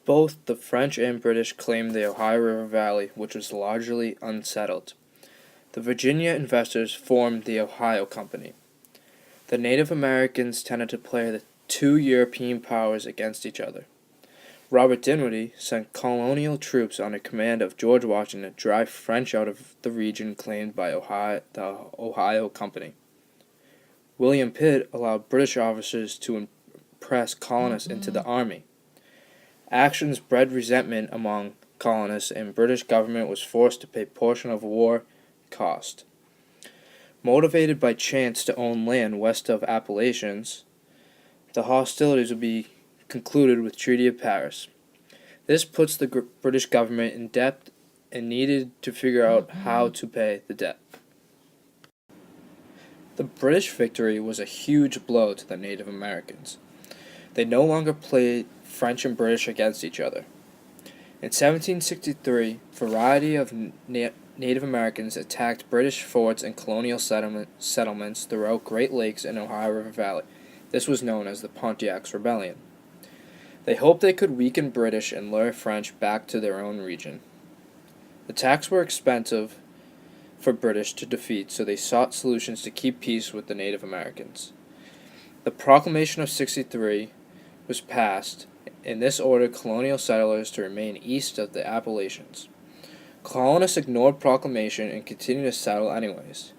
Both the French and British claimed the Ohio River Valley, which was largely unsettled. The Virginia investors formed the Ohio Company. The Native Americans tended to play the two European powers against each other. Robert Dinwiddie sent colonial troops under command of George Washington to drive French out of the region claimed by the Ohio Company. William Pitt allowed British officers to impress colonists into the army. Actions bred resentment among colonists, and British government was forced to pay portion of war cost. Motivated by chance to own land west of Appalachians, the hostilities would be concluded with Treaty of Paris. This puts the British government in debt and needed to figure out how to pay the debt. The British victory was a huge blow to the Native Americans. They no longer played French and British against each other. In 1763, a variety of Native Americans attacked British forts and colonial settlements throughout Great Lakes and Ohio River Valley. This was known as the Pontiac's Rebellion. They hoped they could weaken British and lure French back to their own region. The attacks were expensive for British to defeat, so they sought solutions to keep peace with the Native Americans. The Proclamation of 63 was passed. In this ordered colonial settlers to remain east of the Appalachians. Colonists ignored proclamation and continued to settle anyways.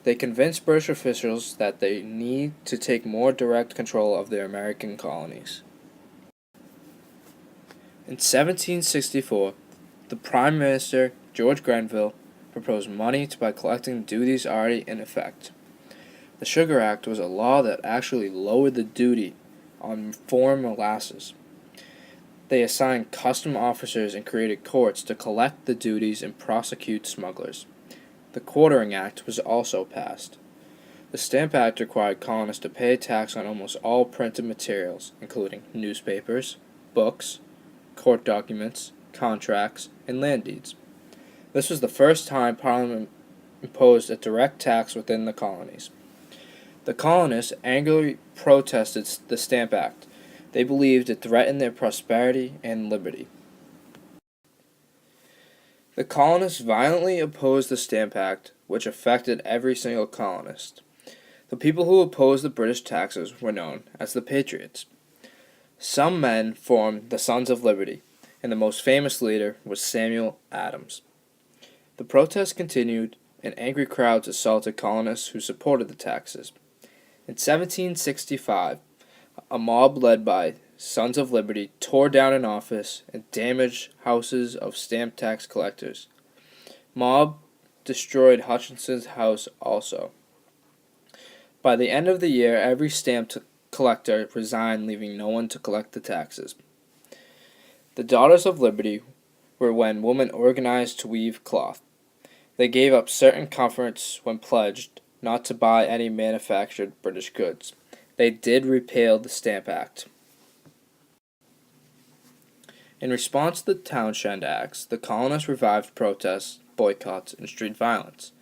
They convinced British officials that they need to take more direct control of their American colonies. In 1764, the Prime Minister, George Grenville, proposed money by collecting duties already in effect. The Sugar Act was a law that actually lowered the duty on foreign molasses. They assigned custom officers and created courts to collect the duties and prosecute smugglers. The Quartering Act was also passed. The Stamp Act required colonists to pay a tax on almost all printed materials, including newspapers, books, court documents, contracts, and land deeds. This was the first time Parliament imposed a direct tax within the colonies. The colonists angrily protested the Stamp Act. They believed it threatened their prosperity and liberty. The colonists violently opposed the Stamp Act, which affected every single colonist. The people who opposed the British taxes were known as the Patriots. Some men formed the Sons of Liberty, and the most famous leader was Samuel Adams. The protests continued, and angry crowds assaulted colonists who supported the taxes. In 1765, a mob led by Sons of Liberty tore down an office and damaged houses of stamp tax collectors. Mob destroyed Hutchinson's house also. By the end of the year, every stamp collector resigned, leaving no one to collect the taxes. The Daughters of Liberty were when women organized to weave cloth. They gave up certain comforts when pledged not to buy any manufactured British goods. They did repeal the Stamp Act. In response to the Townshend Acts, the colonists revived protests, boycotts, and street violence.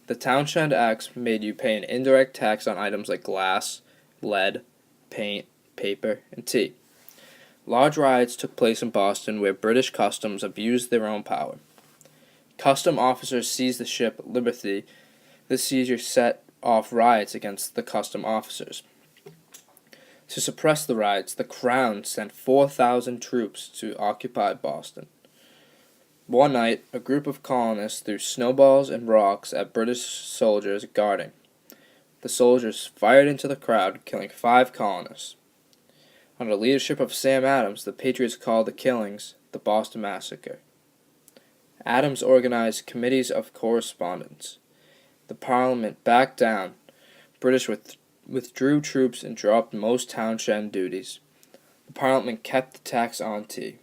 The Townshend Acts made you pay an indirect tax on items like glass, lead, paint, paper, and tea. Large riots took place in Boston where British customs abused their own power. Custom officers seized the ship Liberty. This seizure set off riots against the custom officers. To suppress the riots, the Crown sent 4,000 troops to occupy Boston. One night, a group of colonists threw snowballs and rocks at British soldiers guarding. The soldiers fired into the crowd, killing 5 colonists. Under the leadership of Sam Adams, the Patriots called the killings the Boston Massacre. Adams organized committees of correspondence. The Parliament backed down. British withdrew troops and dropped most Townshend duties. The Parliament kept the tax on tea.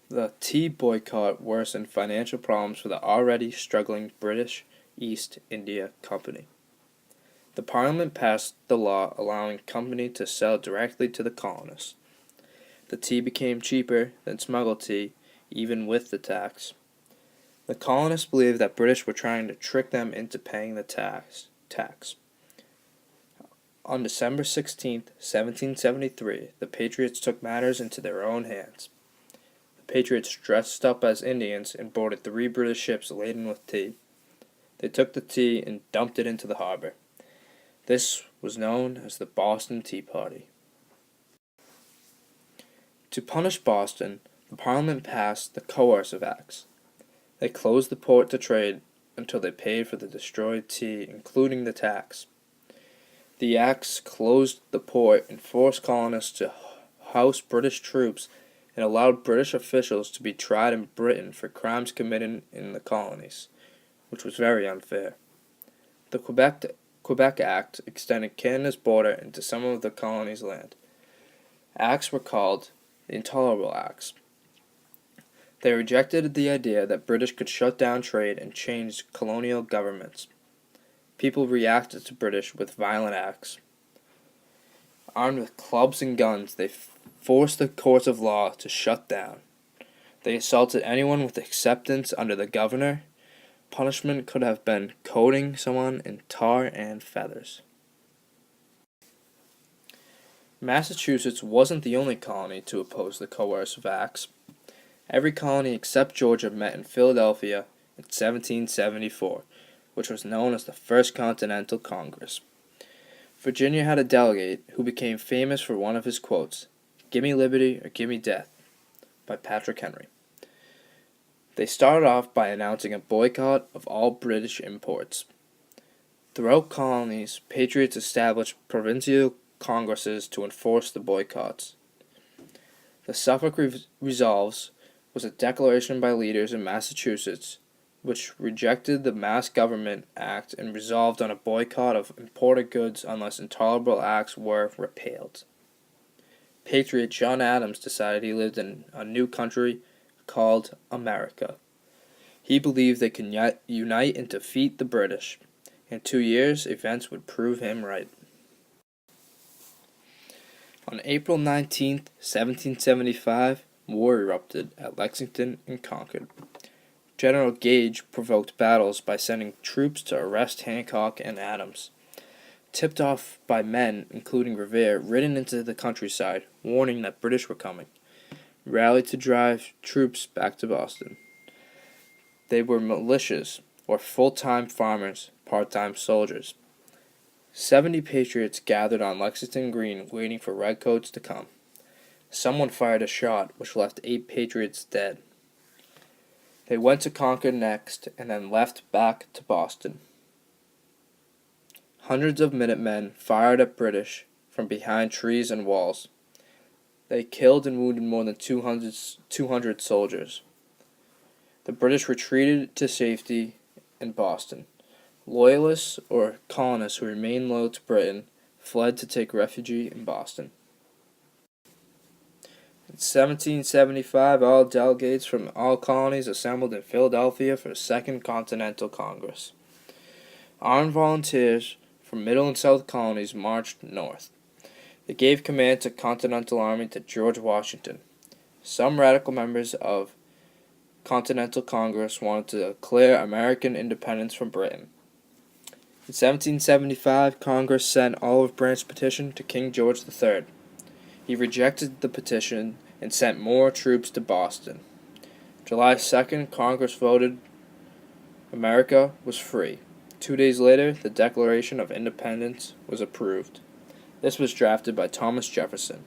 The tea boycott worsened financial problems for the already struggling British East India Company. The Parliament passed the law allowing company to sell directly to the colonists. The tea became cheaper than smuggled tea, even with the tax. The colonists believed that British were trying to trick them into paying the tax. On December 16th, 1773, the Patriots took matters into their own hands. The Patriots dressed up as Indians and boarded 3 British ships laden with tea. They took the tea and dumped it into the harbor. This was known as the Boston Tea Party. To punish Boston, the Parliament passed the Coercive Acts. They closed the port to trade until they paid for the destroyed tea, including the tax. The acts closed the port and forced colonists to house British troops and allowed British officials to be tried in Britain for crimes committed in the colonies, which was very unfair. The Quebec Act extended Canada's border into some of the colony's land. Acts were called the Intolerable Acts. They rejected the idea that British could shut down trade and change colonial governments. People reacted to British with violent acts. Armed with clubs and guns, they forced the courts of law to shut down. They assaulted anyone with acceptance under the governor. Punishment could have been coating someone in tar and feathers. Massachusetts wasn't the only colony to oppose the Coercive Acts. Every colony except Georgia met in Philadelphia in 1774, which was known as the First Continental Congress. Virginia had a delegate who became famous for one of his quotes, "Gimme liberty or gimme death," by Patrick Henry. They started off by announcing a boycott of all British imports. Throughout colonies, patriots established provincial congresses to enforce the boycotts. The Suffolk Resolves was a declaration by leaders in Massachusetts which rejected the Mass Government Act and resolved on a boycott of imported goods unless intolerable acts were repealed. Patriot John Adams decided he lived in a new country called America. He believed they could unite and defeat the British. In 2 years, events would prove him right. On April 19th, 1775, war erupted at Lexington and Concord. General Gage provoked battles by sending troops to arrest Hancock and Adams. Tipped off by men, including Revere, ridden into the countryside, warning that British were coming, rallied to drive troops back to Boston. They were militias, or full-time farmers, part-time soldiers. 70 patriots gathered on Lexington Green waiting for redcoats to come. Someone fired a shot which left 8 patriots dead. They went to Concord next and then left back to Boston. Hundreds of Minutemen fired at British from behind trees and walls. They killed and wounded more than 200 soldiers. The British retreated to safety in Boston. Loyalists, or colonists who remained loyal to Britain, fled to take refuge in Boston. In 1775, all delegates from all colonies assembled in Philadelphia for the Second Continental Congress. Armed volunteers from Middle and South colonies marched north. They gave command to Continental Army to George Washington. Some radical members of Continental Congress wanted to declare American independence from Britain. In 1775, Congress sent Olive Branch petition to King George III. He rejected the petition and sent more troops to Boston. July 2nd, Congress voted America was free. 2 days later, the Declaration of Independence was approved. This was drafted by Thomas Jefferson.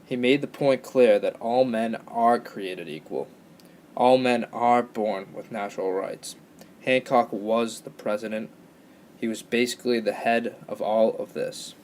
He made the point clear that all men are created equal. All men are born with natural rights. Hancock was the president. He was basically the head of all of this.